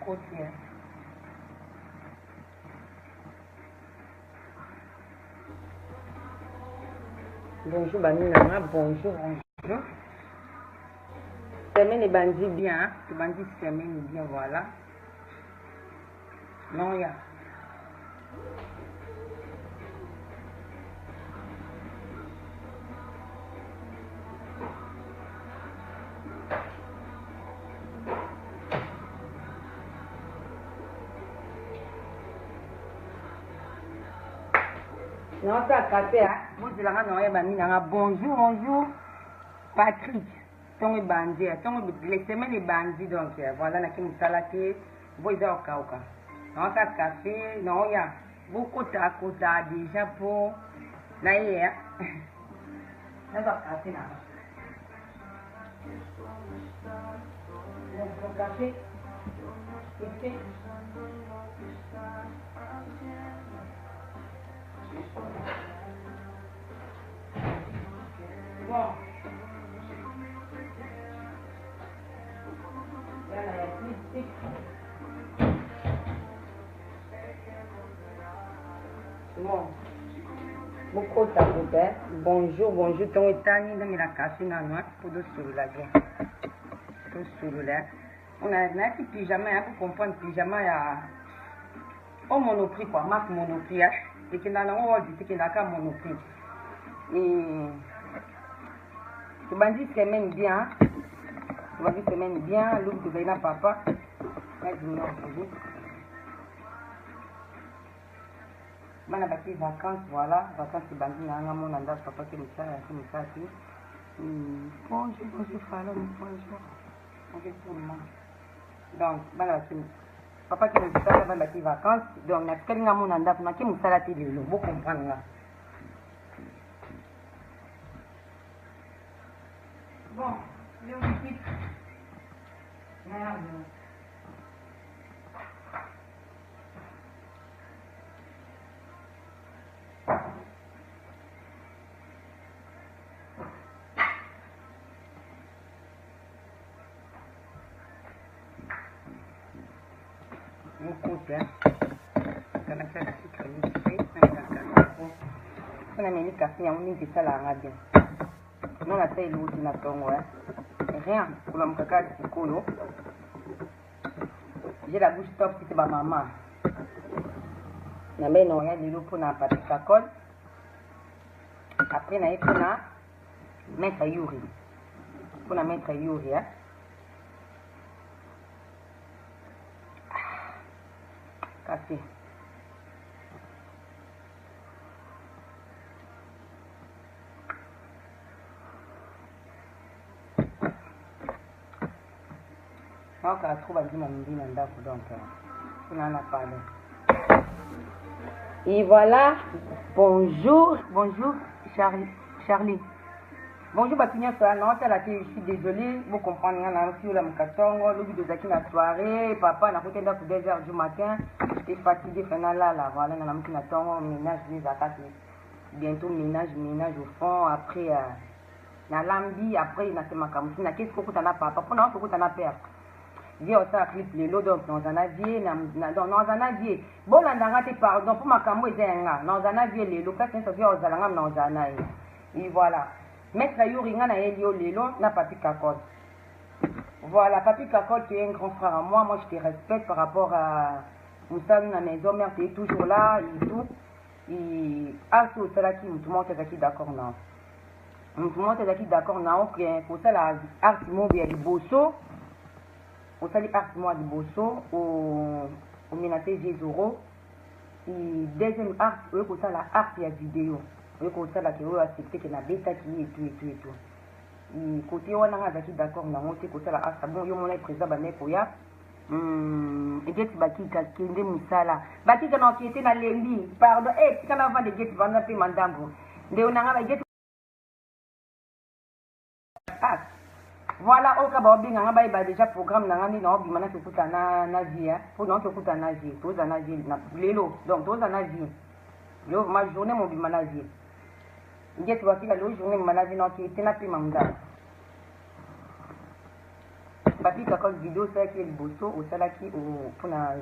côté. Bonjour Banina, bonjour, bonjour. Semaine les bandits bien, les bandits semaine bien, voilà. Non, il y a. Non, ça a cassé, hein. Vous dites là, bonjour, bonjour. Patrick, ton bandit, les semaines les bandits, donc voilà, la qui me salate, vous êtes au Kauka. Non, ça a cassé, non, il y a beaucoup de déjà pour. Là, il y a. Ça va casser là. Le café, ici. Bon. Bon. Beaucoup de bonjour, bonjour. Ton état ni de la casse na noix pour de sur la guerre. Pour sur là. On a un petit pyjama, pour comprendre pyjama ya. Au monoprix quoi, marque monoprix. Et qui n'a pas dit qu'il n'a qu'un monoprix. Et tu m'as dit semaine bien. Tu m'as dit semaine bien. L'autre tu vas papa. Bana baki vacances, voilà, vacances de bandi na nga mon anda papa qui me ça bonjour, bonjour Fallon, bonjour. Bonjour tout le monde. Donc, bana baki papa qui me ça bana baki vacances, donc na kali nga mon anda na ki musala ti lelo, vous comprendre nga. Bon, le petit. Merde. On a mis le café, on dit que ça la radio. Non, la taille l'outil n'a pas rien pour le caca de colo. J'ai la bouche top, c'est ma maman. On a non, il y a des loups pour la pâte à colle. Après, on a pour la mettre yuri. Pour la mettre yuri, hein. Café. Donc, on trouve un petit donc, on en a parlé. Et voilà, bonjour, bonjour, Charlie. Bonjour, Batinia, non, je suis désolée, vous comprenez, on a aussi la moukatongo, le but de Zaki la soirée, papa, on a fait 2h du matin, j'étais fatiguée, là, voilà, on a mis la tongo, ménage, les attaques, bientôt ménage au fond, après, la lambi, après, il y a ce macamoussi, qu'est-ce que tu as papa, pour nous, il faut que tu as peur. J'ai aussi clip les lots dans un avier, dans un avier. Bon, là, pardon, pour ma camo, dans un avier, les lots, c'est un aux alangam dans un avier. Et voilà. Maître Yoringa na Elio Lelo, na Papi Kakol. Voilà, Papi Kakol, tu es un grand frère à moi. Moi, je te respecte par rapport à Moussa, na maison, mère, tu es toujours là et tout. Et à ce là qui tout le monde est d'accord, non. Tout le monde est d'accord, non. Pour ça, la art, bien du bosso. Au sali art moi du bosso au menaté Jézoro et deuxième art pour ça la art ya vidéo pour ça la que on accepter que la bêta qui et tout et côté on a d'accord na monter pour ça la art bon yo mona présent ba neko ya et get baki ka kende musala baki kana qui était na lembi pardon kana vendre get vendre pe mandambo nde on a get voilà, au cas où bien on a déjà programme na ngani na obi mana kukuta na vie pour non kukuta na vie tous na vie na lelo donc tous na vie yo ma journée mon bi mana vie nge tu wakila lo journée mana vie na ki tena pe manga papi kakol vidéo ça qui est le bosso au sala qui pour na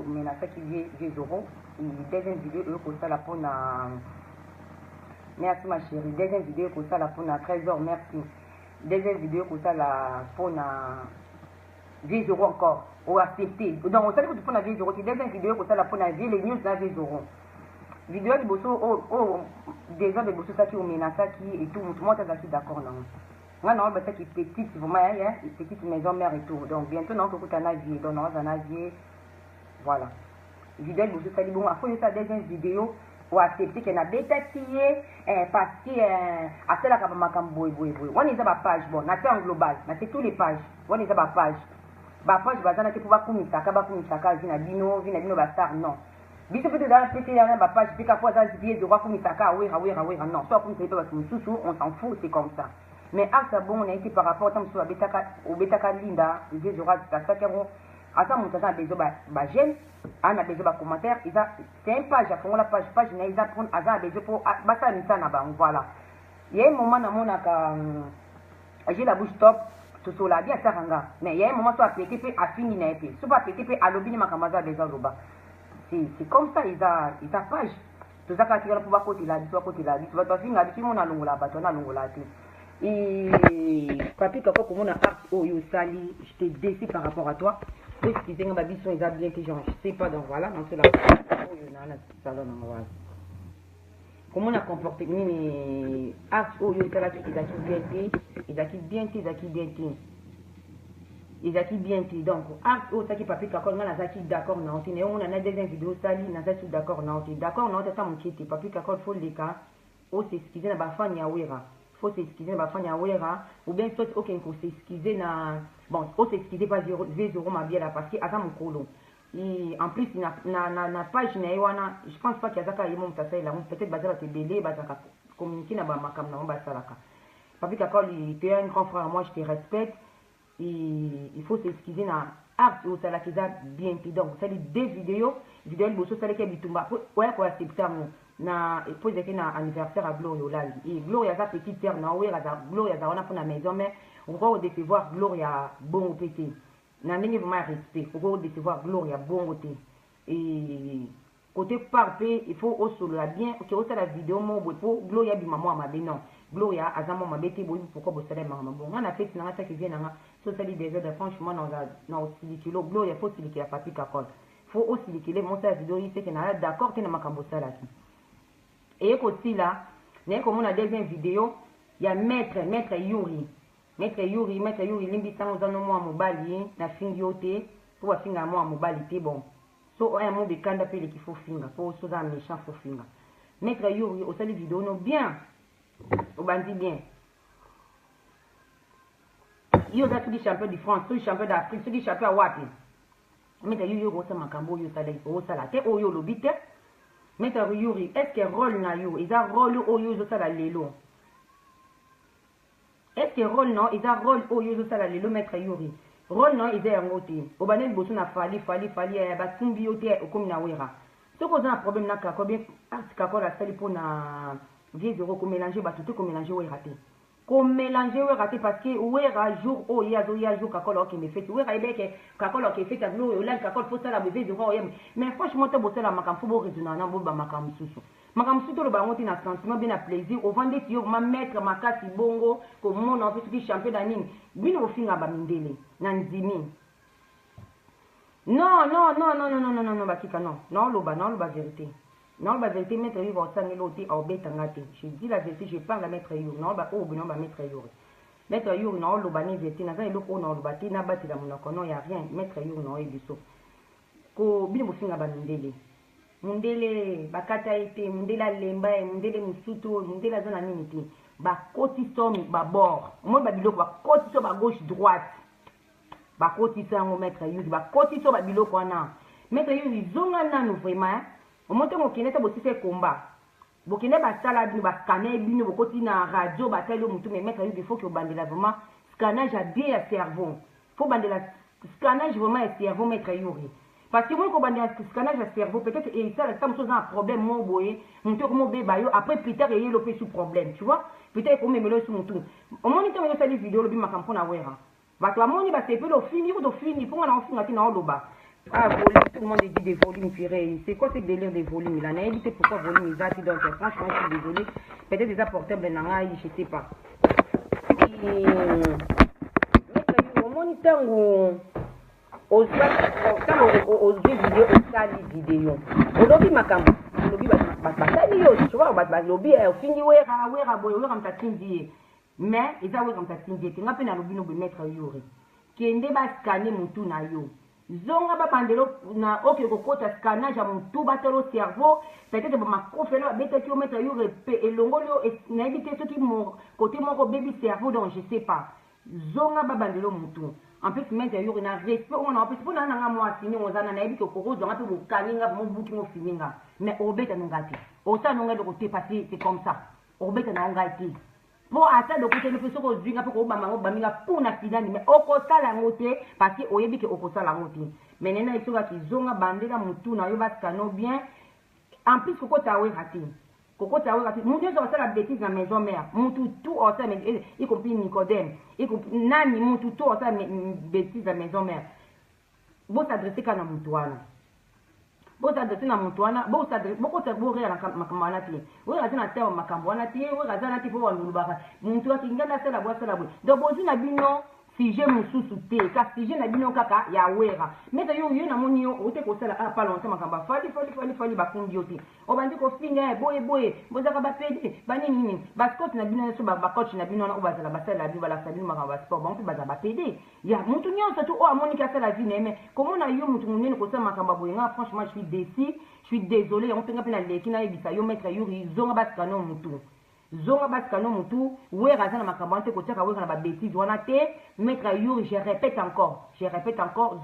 menasa qui vient 10 euros et deuxième vidéo au sala pour na merci ma chérie deuxième vidéo au sala pour na 13 heures merci deuxième vidéo au sala pour na 10 euros encore ou accepter donc au sala pour na 10 euros deuxième vidéo au sala pour na vie les news na 10 euros vidéo le bosso déjà le bosso ça qui au menasa qui et tout moi t'as d'accord non. Moi, non, c'est qui petite, vraiment, hein, petite maison mère et tout. Donc, bientôt, non, que tu as un avis. Donc, non, un avis. Voilà. Vidéo, vous savez, bon, il faut ça deuxième vidéo pour accepter qu'il y a des bêta qui est, parce que, à cela, quand on boy. On est à ma page, bon, on a en global, on a toutes les pages. On est à ma page. Ma page, bah, on a pour Kumisaka, Vinabino, Bastar, non. Biso peut-être dans la petite ma page, puis qu'à fois, ça, c'est de roi Kumisaka, oui, non. Soit comme c'est pas on s'en fout, c'est comme ça. Mais à bon, on a été par rapport au Betaka Linda, les jours à Sakero, à ça, mon tata a besoin de j'aime, on a besoin de commentaires, c'est une page, à fond la page, ils apprennent à ça, besoin pour Bata Nitana, voilà. Il y a un moment dans mon j'ai la bouche top, tout cela, bien Saranga, mais il y a un moment, soit pété, puis à fini, n'a été, soit pété, puis à l'obéni, ma camada, des gens, c'est comme ça, ils a page. Tout ça, quand tu vas pouvoir côté là, tu vas te finir, tu vas te là, tu vas te là, et papi kako comme on a art oh yo sali je te décide par rapport à toi excusez-moi ma biche sont bien intelligents je sais pas donc voilà dans cela oh yo na salon voilà comment on a comporté ni art oh yo sala ils acquis bien donc art oh ça qui papi kako on a zaki d'accord non on a des vidéos sali na zaki d'accord non ça mon qui papi kako faut les cas oh c'est excusez na ba fan ya wera faut s'excuser na bafanya wera ou bien soit aucun faut s'excuser na bon faut s'excuser pas 0 ma bien là parce que ata mokolo et en plus na page na wana je pense pas qu'il y a zaka yemo mtasa là peut-être bazala te belé bazaka communiquer na ba makam na ba salaka papi kakol il était un grand frère moi je te respecte et il faut s'excuser na art au salaki za bien donc ça dit des vidéos bosso salaki bitumba ouais pour accepter na pose que na anniversaire à Gloria et Gloria sa petite sœur na wera za Gloria za wana pour la maison mais on va décevoir Gloria bon pété na ndenge vraiment respect on va décevoir Gloria bon côté et côté parfait il faut aussi la bien que aussi la vidéo mon pour Gloria bi maman ma be non Gloria azamo ma bete boy pourquoi bo sala maman bon on a fait na ça qui vient na so ça dit déjà de franchement dans aussi kilo Gloria faut qu'il y a papi kakol faut aussi qu'il mon sa vidéo il fait que na d'accord que na makambo sala qui et aussi là, comme on a deuxième vidéo, il y a maître Yuri. Maître Yuri, limbi sans nous moi mobile, na fingiote, pour finga moi mobile, bon. So un mot de kanda pe qu'il faut finga, pour so dans méchant faut finga. Maître Yuri, au salut vidéo, non bien. Au bandi bien. Yo za tous champion de France, tous champion d'Afrique, tous champion à Wapi. Maître Yuri, au sa makambo, yo sa la te, o yo lobite. Maître Yuri, est-ce que rôle na yo? Ils ont rôle au yo ça la lelo. Est-ce que rôle non? Ils ont rôle au yo ça la lelo Maître Yuri. Rôle non ils ont ngoté. Au banel bosso na fali ba tumbi yote au comme na wera. Ce qu'on a un problème na ka combien art ka ko la sali pour na 10 euros ko mélanger ba tout ko mélanger wera raté. Ko mélanger wera raté parce que wera jour oh il y a jour ka ko la qui me fait wera ibe ke ka ko la qui fait ka no yo la ka ko faut ça la 20 euros mais franchement te bosser la makam faut bo raisonner na bo ba makam susu makam susu le ba ngoti na sentiment bien na plaisir au vendre ti yo ma mettre makasi bongo ko mon en fait champion d'anime bino finga ba mindele na nzimi non bakika non lo ba vérité. Non, la vérité, maître Yuri va s'en l'autre au bétangate. Je dis la vérité, je parle à maître Yuri. Non, bah, oh, non, bah, maître Yuri. Maître Yuri, non, le bané vérité, n'a rien, l'autre, non, le bâti, n'a bâti la monoko, non, il n'y a rien. Maître Yuri, non, il dit ça. Ko, bien, vous finissez à Mundele. Mundele, bakata été, Mundela lemba, Mundele musuto, Mundela zone aminité. Ba côté somme, ba bord. Moi, ba biloko, ba côté somme, ba gauche, droite. Ba côté somme, maître Yuri, ba côté somme, ba biloko, na. Maître Yuri, zonga nanu, vraiment, au moment où on est aussi fait combat, bokene ba sala bi ba scanner bino bokoti na radio ba telo mutu mais mettre il faut que bandela vraiment scannage a bien cerveau. Faut bandela scannage vraiment à cerveau mettre Yuri. Parce que moi ko bandela scannage à cerveau peut-être et ça ça me chose un problème mon boy, mutu ko mo be bayo après Peter et le fait sous problème, tu vois? Peut-être ko me melo sous mutu. Au moment où on est vidéo le bi makampo na wera. bato bamoni basepeli ofini kuta ofini mpo nga na ofinga te na oloba volume, tout le monde dit des volumes purés. C'est quoi ce délire des volumes? Il en a évité pourquoi volume ils ont donc franchement je suis désolé. Peut-être déjà portable n'anga je sais pas. Au moniteur aux vidéo aux vidéo. Au lobby makambo. Au lobby basali yo. Tu vois au lobby au fini wera boy wera mtatindi. Mais ils ont wera mtatindi. Tu n'as pas na lobby no mettre yuri. Kende ba scanner mutu na yo. Zonga ba bandelo na oke kokota scannage ya mutu batelo cerveau peut-être ba makofela beta kilomètre yo repe elongolo na ebité soki mo côté moko baby cerveau donc je sais pas zonga ba bandelo mutu en plus mettre yo na respect on a plus pour na nga moi fini on zana na ebité ko zonga pe mo kalinga mo buki mo fininga mais obeta nongati o sa nonga de côté passer c'est comme ça obeta na ngati pour ata de côté le peso ko zinga pe ko bamba ngo baminga puna finani mais okosala ngote parce que oyebi ke okosala ngote mais nena isoka kizonga bandela mutu na yo baskano bien en plus koko tawe rati mutu yo sala bêtise na maison mère mutu tout osa mais y compris Nicodème y compris nani mutu tout osa bêtise na maison mère bo s'adresser kana mutu wana bo s'adresser na mutu wana bo s'adresser boko tabore na makambo wana te we raza na tawo makambo wana te we raza na te po wanulubaka mutu akingana sala bwa donc bozu na bino sujet mususu te ka sujet na bino kaka ya wera mais yo na moni yo ote ko sala pas longtemps makamba fali bafundi yo te obandi ko finga boye bozaka ba pede bani nini bascout na bino so ba coach na bino na obazala basala bi bala sabino makamba sport bon baza ba pede ya mutu nyonso to o amoni ka sala vie mais comment na yo mutu munene ko sala makamba boye nga franchement je suis déçu je suis désolé on penga pena leki na ebisa yo mettre yo zonga baskano mutu zonga baskano mutu we razana makabante ko tiaka we na ba bêtise wana te mettre yuri je répète encore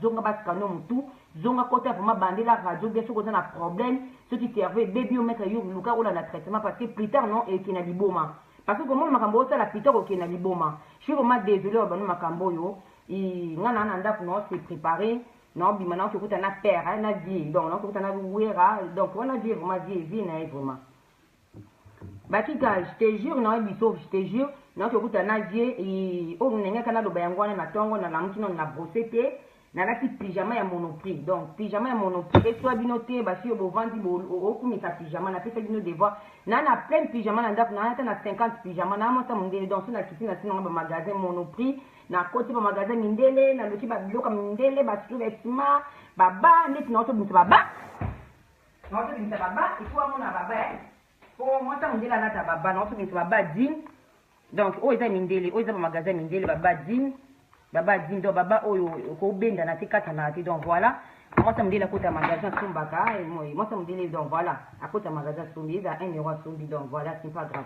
zonga baskano mutu zonga côté vraiment bandela radio bien sûr qu'on a problème ce qui servait baby mettre yuri luka ola na traitement parce que plus tard non et qui na liboma parce que comment makambo ça la plus tard qui na liboma je suis vraiment désolé au banu makambo yo i ngana na ndap no c'est préparé non bi maintenant que kuta na père na vie donc non kuta na wera donc on a dit vraiment vie na vraiment Bakika, je te jure, non, je te jure, non, que vous avez dit, et on n'a pas de bayangoana, na tongo, na lamki, na brossette, na la petite pyjama à monoprix. Donc, pyjama à monoprix, et soit binoté, basi, au venti, au coup, mais sa pyjama, na fait ça bino devoir. Na plein de pyjama, na 50 pyjama, na monta mon délai, donc, sur la cuisine, na sinon, magasin monoprix, na côté, magasin mindele, na l'outil, bloc mindele, basi, vêtements, baba, net, non, tout, baba. Non, tout, baba, il faut avoir baba, pour moi ça on dit la nata baba non c'est baba din donc o eza mindele o eza magasin mindele baba din donc baba oyo ko benda na tikata na ti donc voilà moi ça me dit la côté magasin Sumbaka et moi ça me dit donc voilà à côté magasin Sumbi za 1 euro Sumbi donc voilà c'est pas grave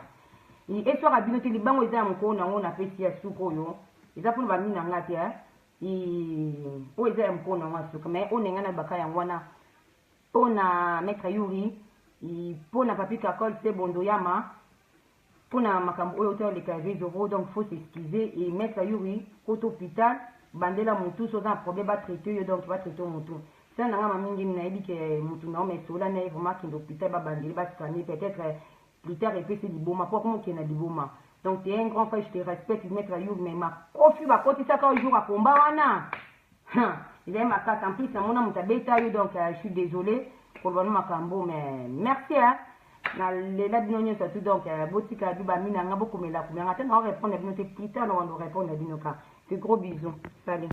et soir à binote li bango eza mko na ngona pesi ya suko yo eza pour ba mina ngati o eza mko na ngwa suko mais on ngana baka ya ngwana pona maître Yuri pona papi kakol c'est bondo yama pona makambo oyo te le cahier zéro donc faut s'excuser et mettre Yuri koto hôpital bandela mutu so dans problème ba traiter yo donc va traiter mutu ça nanga mamingi na ebi ke mutu na mais sola na vraiment ki hôpital ba bandela ba scanner peut-être plus tard et puis c'est du boma pour comment qu'il na du boma donc tu es un grand frère je te respecte mettre Yuri mais ma kofi ba koti ça quand jour à combat wana il est ma carte en plus ça mona mutabeta yo donc je suis désolé pour le makambo mais merci hein na lela bino nyonso tout donc botika biba mina nga bokomela kumela tena on répondre bino te plus tard on va répondre bino ka c'est gros bisous salut